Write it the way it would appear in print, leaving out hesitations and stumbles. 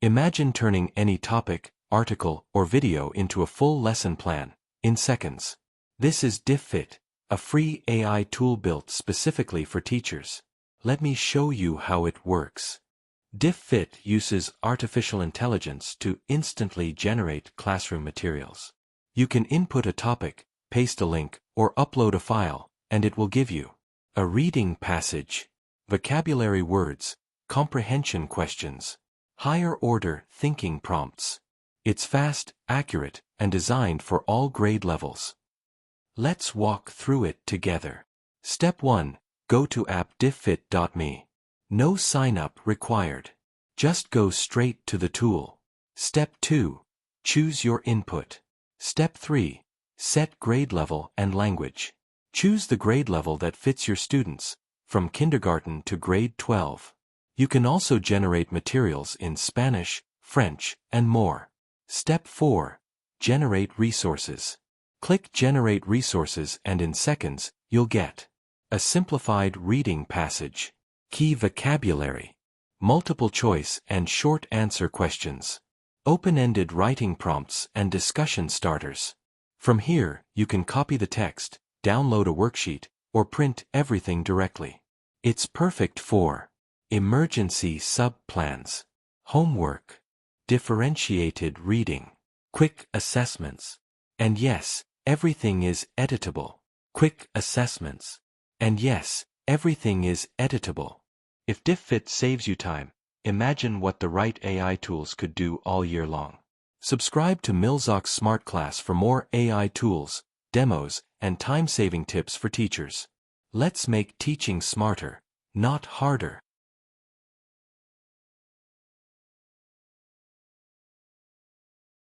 Imagine turning any topic, article, or video into a full lesson plan in seconds. This is Diffit, a free AI tool built specifically for teachers. Let me show you how it works. Diffit uses artificial intelligence to instantly generate classroom materials. You can input a topic, paste a link, or upload a file, and it will give you a reading passage, vocabulary words, comprehension questions, higher-order thinking prompts. It's fast, accurate, and designed for all grade levels. Let's walk through it together. Step 1. Go to app.diffit.me. No sign-up required. Just go straight to the tool. Step 2. Choose your input. Step 3. Set grade level and language. Choose the grade level that fits your students, from kindergarten to grade 12. You can also generate materials in Spanish, French, and more. Step 4. Generate resources. Click Generate Resources and in seconds, you'll get a simplified reading passage, key vocabulary, multiple choice and short answer questions, open-ended writing prompts and discussion starters. From here, you can copy the text, download a worksheet, or print everything directly. It's perfect for emergency sub-plans, homework, differentiated reading, quick assessments, and yes, everything is editable. Quick assessments. And yes, everything is editable. If Diffit saves you time, imagine what the right AI tools could do all year long. Subscribe to Milzox SmartClass for more AI tools, demos, and time-saving tips for teachers. Let's make teaching smarter, not harder.